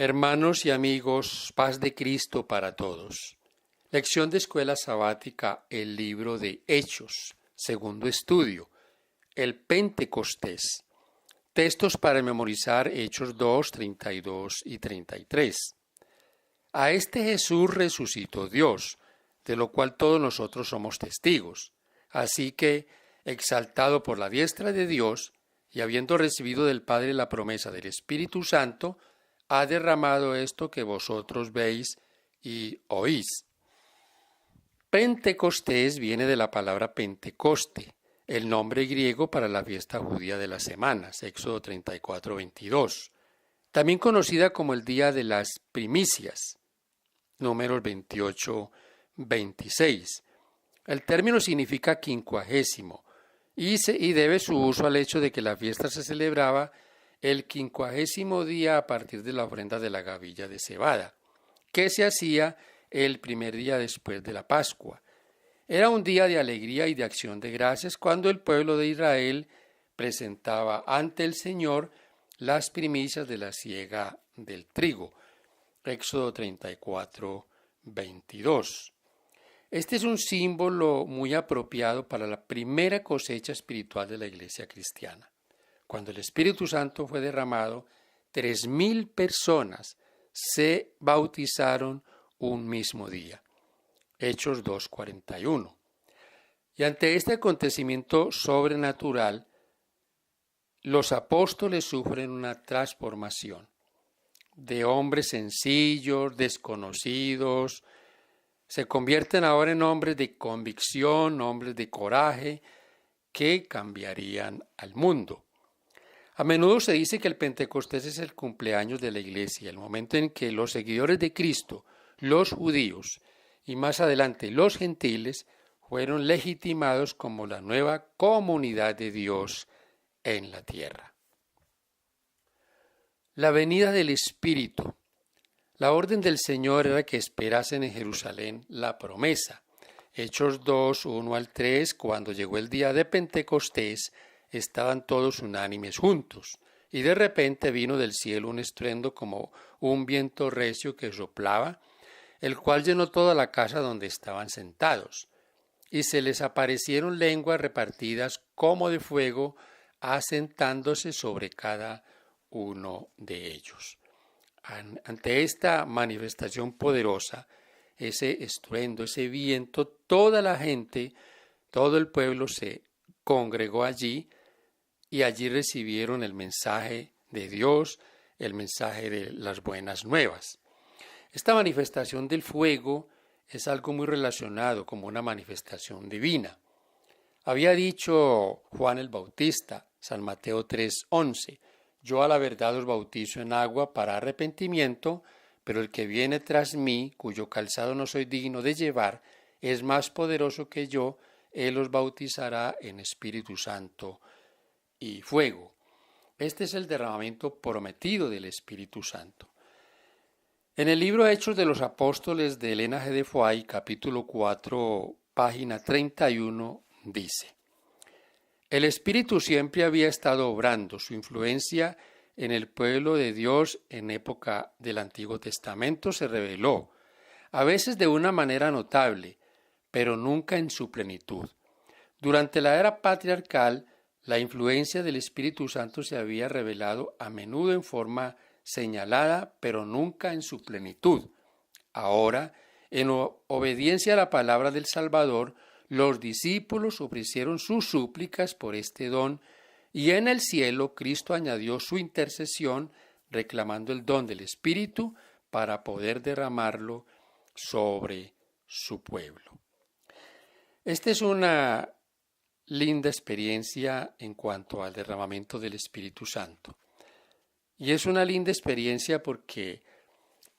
Hermanos y amigos, paz de Cristo para todos. Lección de Escuela Sabática, el libro de Hechos, segundo estudio, el Pentecostés. Textos para memorizar Hechos 2, 32 y 33. A este Jesús resucitó Dios, de lo cual todos nosotros somos testigos. Así que, exaltado por la diestra de Dios, y habiendo recibido del Padre la promesa del Espíritu Santo, ha derramado esto que vosotros veis y oís. Pentecostés viene de la palabra Pentecoste, el nombre griego para la fiesta judía de las semanas, Éxodo 34, 22. También conocida como el Día de las Primicias, Números 28, 26. El término significa quincuagésimo y debe su uso al hecho de que la fiesta se celebraba el 50º día a partir de la ofrenda de la gavilla de cebada, que se hacía el primer día después de la Pascua. Era un día de alegría y de acción de gracias cuando el pueblo de Israel presentaba ante el Señor las primicias de la siega del trigo. Éxodo 34, 22. Este es un símbolo muy apropiado para la primera cosecha espiritual de la iglesia cristiana. Cuando el Espíritu Santo fue derramado, 3,000 personas se bautizaron un mismo día. Hechos 2:41. Y ante este acontecimiento sobrenatural, los apóstoles sufren una transformación de hombres sencillos, desconocidos, se convierten ahora en hombres de convicción, hombres de coraje, que cambiarían al mundo. A menudo se dice que el Pentecostés es el cumpleaños de la Iglesia, el momento en que los seguidores de Cristo, los judíos y más adelante los gentiles, fueron legitimados como la nueva comunidad de Dios en la tierra. La venida del Espíritu. La orden del Señor era que esperasen en Jerusalén la promesa. Hechos 2, 1 al 3, cuando llegó el día de Pentecostés, estaban todos unánimes juntos, y de repente vino del cielo un estruendo como un viento recio que soplaba, el cual llenó toda la casa donde estaban sentados, y se les aparecieron lenguas repartidas como de fuego, asentándose sobre cada uno de ellos. Ante esta manifestación poderosa, ese estruendo, ese viento, toda la gente, todo el pueblo se congregó allí, y allí recibieron el mensaje de Dios, el mensaje de las buenas nuevas. Esta manifestación del fuego es algo muy relacionado como una manifestación divina. Había dicho Juan el Bautista, San Mateo 3:11, yo a la verdad os bautizo en agua para arrepentimiento, pero el que viene tras mí, cuyo calzado no soy digno de llevar, es más poderoso que yo, él os bautizará en Espíritu Santo y fuego. Este es el derramamiento prometido del Espíritu Santo. En el libro Hechos de los Apóstoles de Elena G. de Foix, capítulo 4, página 31, dice: el Espíritu siempre había estado obrando su influencia en el pueblo de Dios en época del Antiguo Testamento se reveló, a veces de una manera notable, pero nunca en su plenitud. Durante la era patriarcal, la influencia del Espíritu Santo se había revelado a menudo en forma señalada, pero nunca en su plenitud. Ahora, en obediencia a la palabra del Salvador, los discípulos ofrecieron sus súplicas por este don, y en el cielo Cristo añadió su intercesión, reclamando el don del Espíritu para poder derramarlo sobre su pueblo. Esta es una linda experiencia en cuanto al derramamiento del Espíritu Santo. Y es una linda experiencia porque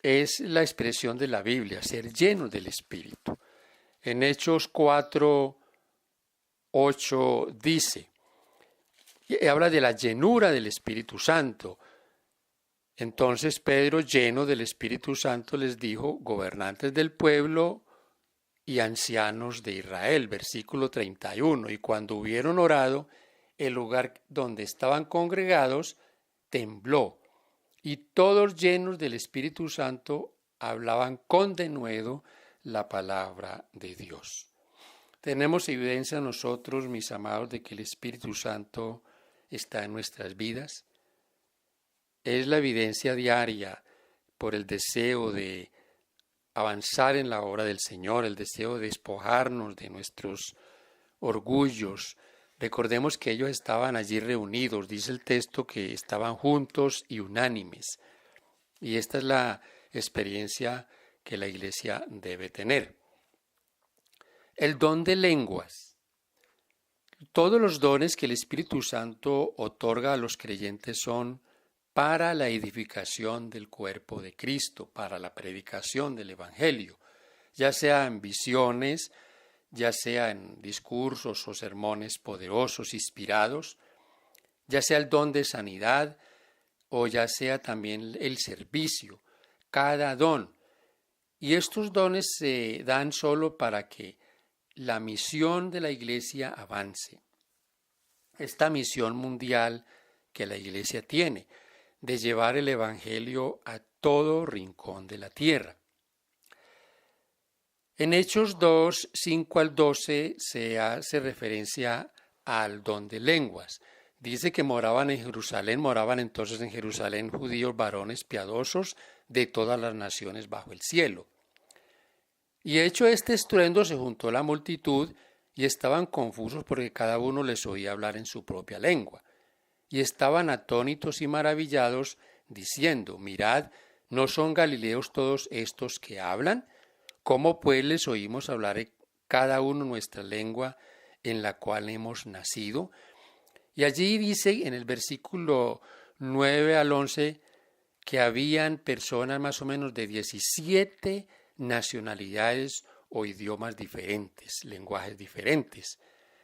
es la expresión de la Biblia, ser lleno del Espíritu. En Hechos 4, 8 dice, habla de la llenura del Espíritu Santo. Entonces Pedro, lleno del Espíritu Santo, les dijo, gobernantes del pueblo y ancianos de Israel, versículo 31, y cuando hubieron orado, el lugar donde estaban congregados tembló, y todos llenos del Espíritu Santo hablaban con denuedo la palabra de Dios. Tenemos evidencia nosotros, mis amados, de que el Espíritu Santo está en nuestras vidas. Es la evidencia diaria por el deseo de avanzar en la obra del Señor, el deseo de despojarnos de nuestros orgullos. Recordemos que ellos estaban allí reunidos, dice el texto que estaban juntos y unánimes. Y esta es la experiencia que la iglesia debe tener. El don de lenguas. Todos los dones que el Espíritu Santo otorga a los creyentes son para la edificación del cuerpo de Cristo, para la predicación del Evangelio, ya sea en visiones, ya sea en discursos o sermones poderosos, inspirados, ya sea el don de sanidad o ya sea también el servicio, cada don. Y estos dones se dan solo para que la misión de la iglesia avance. Esta misión mundial que la iglesia tiene, de llevar el Evangelio a todo rincón de la tierra. En Hechos 2, 5 al 12 se hace referencia al don de lenguas. Dice que moraban entonces en Jerusalén judíos varones piadosos de todas las naciones bajo el cielo. Y hecho este estruendo se juntó la multitud y estaban confusos porque cada uno les oía hablar en su propia lengua. Y estaban atónitos y maravillados, diciendo, mirad, ¿no son galileos todos estos que hablan? ¿Cómo pues les oímos hablar cada uno nuestra lengua en la cual hemos nacido? Y allí dice en el versículo 9 al 11 que habían personas más o menos de 17 nacionalidades o idiomas diferentes, lenguajes diferentes.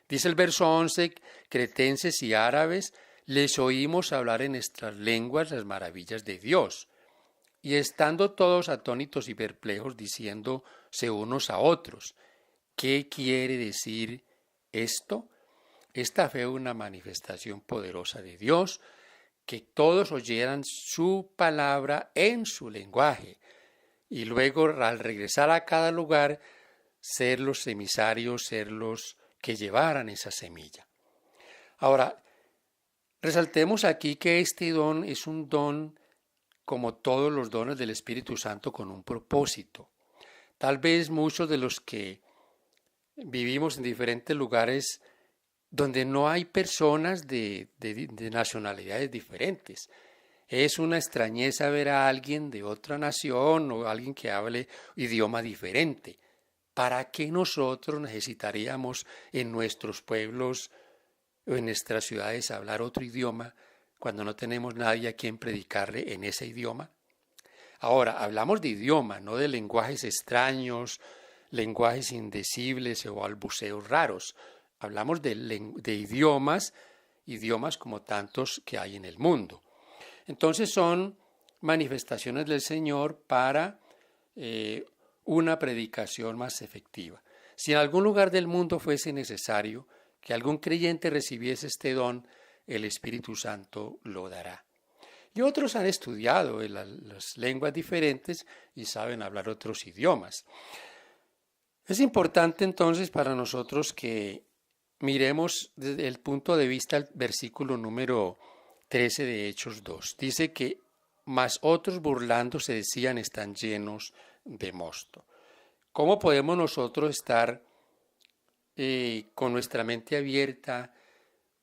Dice el verso 11, cretenses y árabes, les oímos hablar en nuestras lenguas las maravillas de Dios. Y estando todos atónitos y perplejos, diciéndose unos a otros, ¿qué quiere decir esto? Esta fue una manifestación poderosa de Dios, que todos oyeran su palabra en su lenguaje, y luego al regresar a cada lugar, ser los emisarios, ser los que llevaran esa semilla. Ahora, resaltemos aquí que este don es un don como todos los dones del Espíritu Santo con un propósito. Tal vez muchos de los que vivimos en diferentes lugares donde no hay personas de nacionalidades diferentes. Es una extrañeza ver a alguien de otra nación o alguien que hable idioma diferente. ¿Para qué nosotros necesitaríamos en nuestros pueblos o en nuestras ciudades hablar otro idioma cuando no tenemos nadie a quien predicarle en ese idioma? Ahora, hablamos de idioma, no de lenguajes extraños, lenguajes indecibles o balbuceos raros. Hablamos de idiomas como tantos que hay en el mundo. Entonces son manifestaciones del Señor para una predicación más efectiva. Si en algún lugar del mundo fuese necesario que algún creyente recibiese este don, el Espíritu Santo lo dará. Y otros han estudiado las lenguas diferentes y saben hablar otros idiomas. Es importante entonces para nosotros que miremos desde el punto de vista el versículo número 13 de Hechos 2. Dice que, mas otros burlándose decían, están llenos de mosto. ¿Cómo podemos nosotros estar con nuestra mente abierta,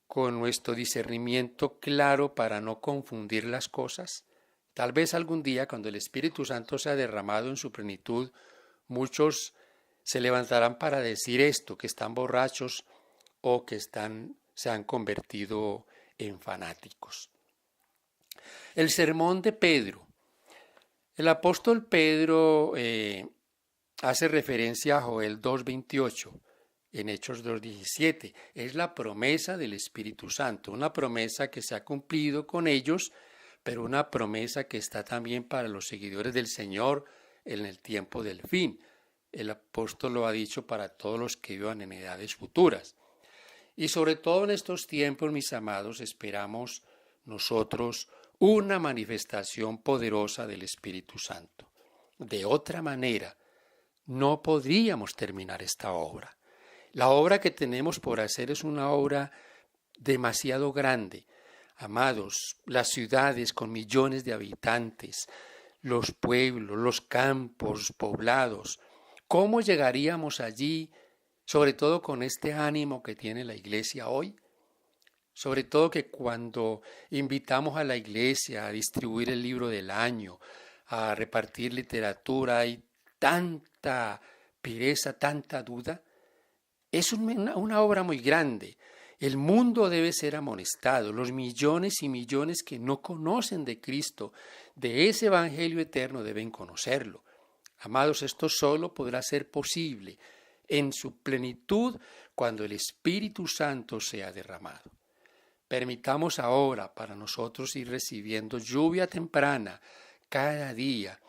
con nuestro discernimiento claro para no confundir las cosas? Tal vez algún día, cuando el Espíritu Santo sea derramado en su plenitud, muchos se levantarán para decir esto, que están borrachos o que se han convertido en fanáticos. El sermón de Pedro. El apóstol Pedro hace referencia a Joel 2:28 en Hechos 2:17. Es la promesa del Espíritu Santo, una promesa que se ha cumplido con ellos, pero una promesa que está también para los seguidores del Señor en el tiempo del fin. El apóstol lo ha dicho para todos los que vivan en edades futuras. Y sobre todo en estos tiempos, mis amados, esperamos nosotros una manifestación poderosa del Espíritu Santo. De otra manera, no podríamos terminar esta obra. La obra que tenemos por hacer es una obra demasiado grande. Amados, las ciudades con millones de habitantes, los pueblos, los campos poblados, ¿cómo llegaríamos allí, sobre todo con este ánimo que tiene la iglesia hoy? Sobre todo que cuando invitamos a la iglesia a distribuir el libro del año, a repartir literatura, hay tanta pereza, tanta duda. Es una obra muy grande. El mundo debe ser amonestado. Los millones y millones que no conocen de Cristo, de ese Evangelio eterno, deben conocerlo. Amados, esto solo podrá ser posible en su plenitud cuando el Espíritu Santo sea derramado. Permitamos ahora para nosotros ir recibiendo lluvia temprana cada día.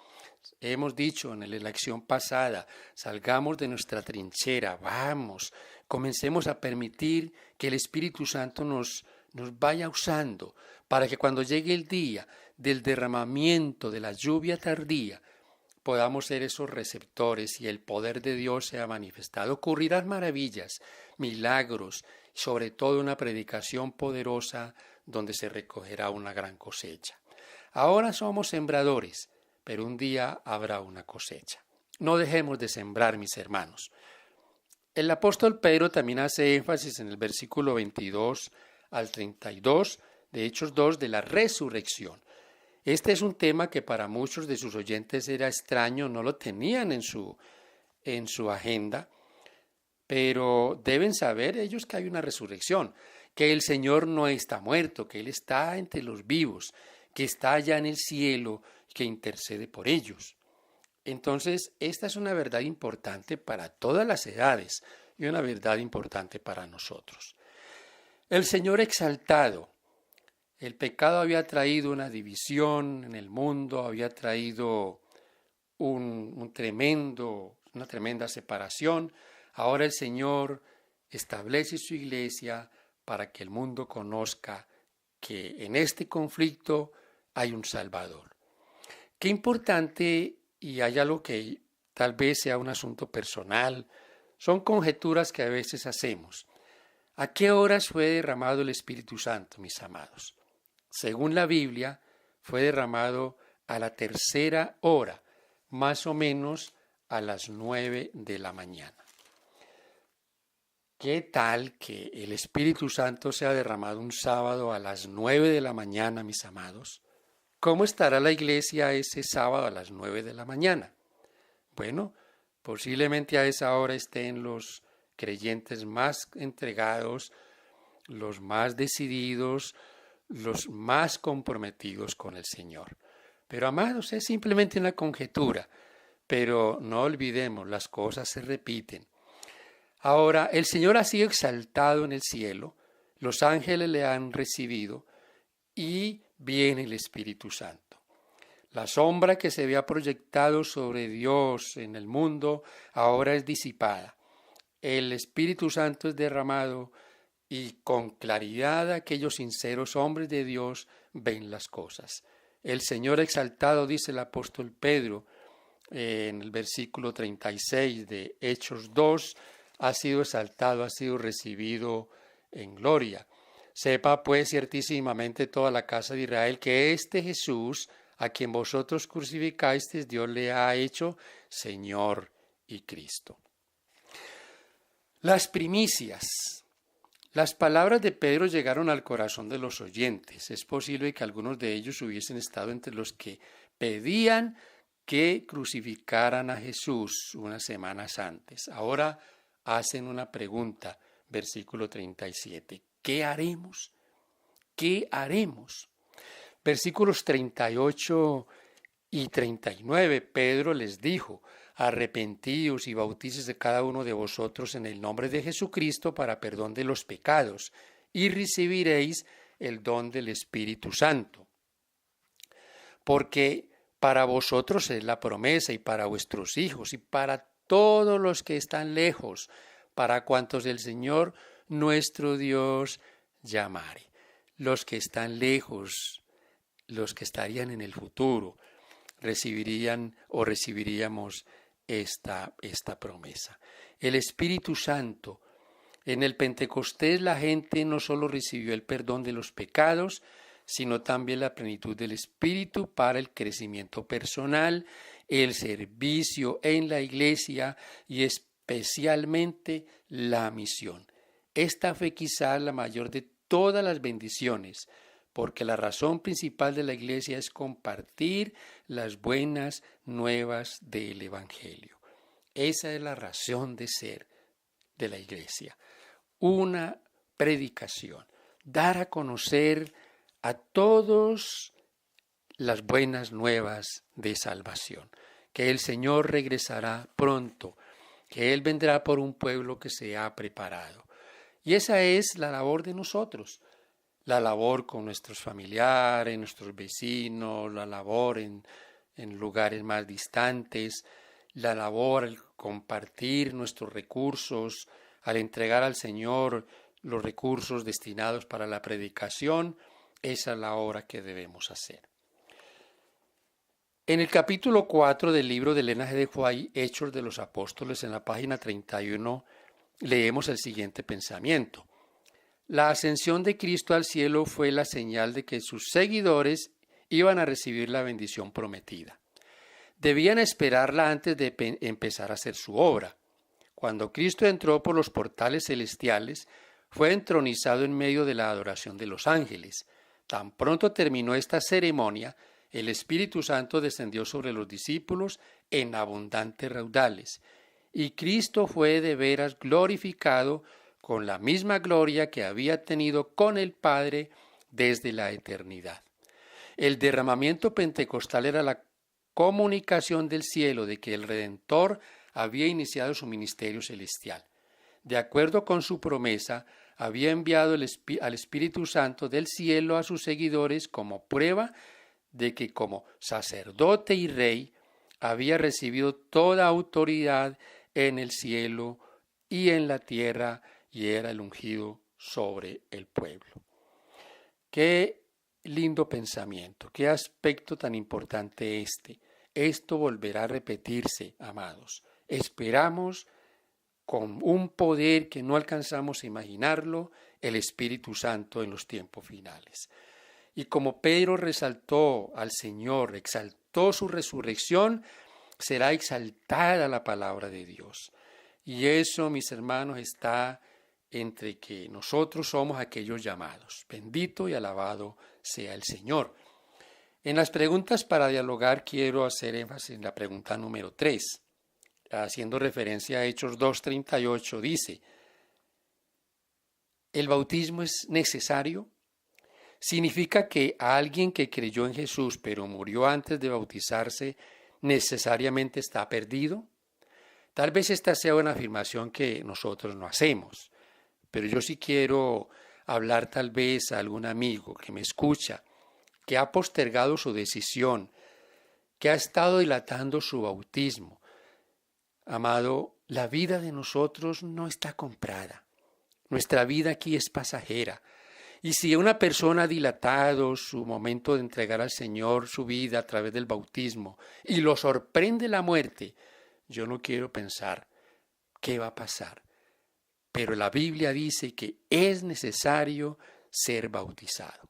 Hemos dicho en la lección pasada, salgamos de nuestra trinchera, vamos, comencemos a permitir que el Espíritu Santo nos vaya usando para que cuando llegue el día del derramamiento de la lluvia tardía, podamos ser esos receptores y el poder de Dios sea manifestado. Ocurrirán maravillas, milagros, sobre todo una predicación poderosa donde se recogerá una gran cosecha. Ahora somos sembradores, pero un día habrá una cosecha. No dejemos de sembrar, mis hermanos. El apóstol Pedro también hace énfasis en el versículo 22 al 32 de Hechos 2 de la resurrección. Este es un tema que para muchos de sus oyentes era extraño, no lo tenían en su agenda, pero deben saber ellos que hay una resurrección, que el Señor no está muerto, que Él está entre los vivos, que está allá en el cielo, que intercede por ellos. Entonces, esta es una verdad importante para todas las edades y una verdad importante para nosotros. El Señor exaltado. El pecado había traído una división en el mundo, había traído una tremenda separación. Ahora el Señor establece su iglesia para que el mundo conozca que en este conflicto hay un Salvador. Qué importante, y hay algo que tal vez sea un asunto personal, son conjeturas que a veces hacemos. ¿A qué horas fue derramado el Espíritu Santo, mis amados? Según la Biblia, fue derramado a la 3:00 hora, más o menos a las 9 de la mañana. ¿Qué tal que el Espíritu Santo sea derramado un sábado a las 9 de la mañana, mis amados? ¿Cómo estará la iglesia ese sábado a las 9 de la mañana? Bueno, posiblemente a esa hora estén los creyentes más entregados, los más decididos, los más comprometidos con el Señor. Pero amados, es simplemente una conjetura, pero no olvidemos, las cosas se repiten. Ahora, el Señor ha sido exaltado en el cielo, los ángeles le han recibido y viene el Espíritu Santo. La sombra que se había proyectado sobre Dios en el mundo ahora es disipada. El Espíritu Santo es derramado y con claridad aquellos sinceros hombres de Dios ven las cosas. El Señor exaltado, dice el apóstol Pedro en el versículo 36 de Hechos 2, ha sido exaltado, ha sido recibido en gloria. Sepa pues ciertísimamente toda la casa de Israel que este Jesús, a quien vosotros crucificasteis, Dios le ha hecho Señor y Cristo. Las primicias. Las palabras de Pedro llegaron al corazón de los oyentes. Es posible que algunos de ellos hubiesen estado entre los que pedían que crucificaran a Jesús unas semanas antes. Ahora hacen una pregunta, versículo 37. ¿Qué haremos? ¿Qué haremos? Versículos 38 y 39, Pedro les dijo: arrepentíos y bautícese cada uno de vosotros en el nombre de Jesucristo para perdón de los pecados, y recibiréis el don del Espíritu Santo. Porque para vosotros es la promesa, y para vuestros hijos, y para todos los que están lejos, para cuantos el Señor nuestro Dios llamare. Los que están lejos, los que estarían en el futuro recibiríamos esta promesa. El Espíritu Santo. En el Pentecostés la gente no solo recibió el perdón de los pecados, sino también la plenitud del Espíritu para el crecimiento personal, el servicio en la iglesia y especialmente la misión. Esta fue quizás la mayor de todas las bendiciones, porque la razón principal de la iglesia es compartir las buenas nuevas del Evangelio. Esa es la razón de ser de la iglesia. Una predicación, dar a conocer a todos las buenas nuevas de salvación, que el Señor regresará pronto, que Él vendrá por un pueblo que se ha preparado. Y esa es la labor de nosotros, la labor con nuestros familiares, nuestros vecinos, la labor en lugares más distantes, la labor al compartir nuestros recursos, al entregar al Señor los recursos destinados para la predicación. Esa es la obra que debemos hacer. En el capítulo 4 del libro de Elena G. de White, Hechos de los Apóstoles, en la página 31, leemos el siguiente pensamiento. La ascensión de Cristo al cielo fue la señal de que sus seguidores iban a recibir la bendición prometida. Debían esperarla antes de empezar a hacer su obra. Cuando Cristo entró por los portales celestiales, fue entronizado en medio de la adoración de los ángeles. Tan pronto terminó esta ceremonia, el Espíritu Santo descendió sobre los discípulos en abundantes raudales, y Cristo fue de veras glorificado con la misma gloria que había tenido con el Padre desde la eternidad. El derramamiento pentecostal era la comunicación del cielo de que el Redentor había iniciado su ministerio celestial. De acuerdo con su promesa, había enviado al Espíritu Santo del cielo a sus seguidores como prueba de que como sacerdote y rey había recibido toda autoridad en el cielo y en la tierra y era el ungido sobre el pueblo. Qué lindo pensamiento, qué aspecto tan importante este. Esto volverá a repetirse, amados. Esperamos con un poder que no alcanzamos a imaginarlo, el Espíritu Santo en los tiempos finales. Y como Pedro resaltó al Señor, exaltó su resurrección, será exaltada la palabra de Dios. Y eso, mis hermanos, está entre que nosotros somos aquellos llamados. Bendito y alabado sea el Señor. En las preguntas para dialogar quiero hacer énfasis en la pregunta número 3. Haciendo referencia a Hechos 2:38, dice, ¿el bautismo es necesario? ¿Significa que alguien que creyó en Jesús pero murió antes de bautizarse necesariamente está perdido? Tal vez esta sea una afirmación que nosotros no hacemos, pero yo sí quiero hablar tal vez a algún amigo que me escucha, que ha postergado su decisión, que ha estado dilatando su bautismo. Amado, la vida de nosotros no está comprada. Nuestra vida aquí es pasajera. Y si una persona ha dilatado su momento de entregar al Señor su vida a través del bautismo y lo sorprende la muerte, yo no quiero pensar qué va a pasar. Pero la Biblia dice que es necesario ser bautizado.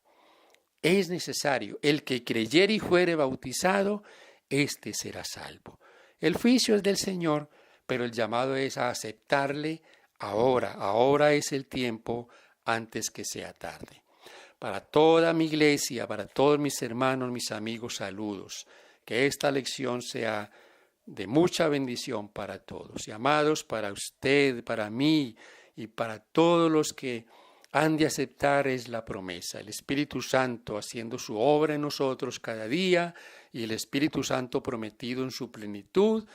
Es necesario. El que creyere y fuere bautizado, éste será salvo. El juicio es del Señor, pero el llamado es a aceptarle ahora. Ahora es el tiempo antes que sea tarde. Para toda mi iglesia, para todos mis hermanos, mis amigos, saludos. Que esta lección sea de mucha bendición para todos. Y amados, para usted, para mí y para todos los que han de aceptar es la promesa. El Espíritu Santo haciendo su obra en nosotros cada día y el Espíritu Santo prometido en su plenitud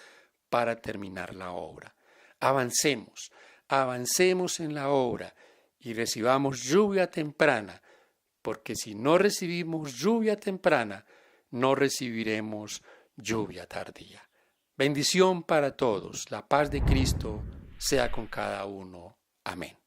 para terminar la obra. Avancemos en la obra y recibamos lluvia temprana, porque si no recibimos lluvia temprana, no recibiremos lluvia tardía. Bendición para todos. La paz de Cristo sea con cada uno. Amén.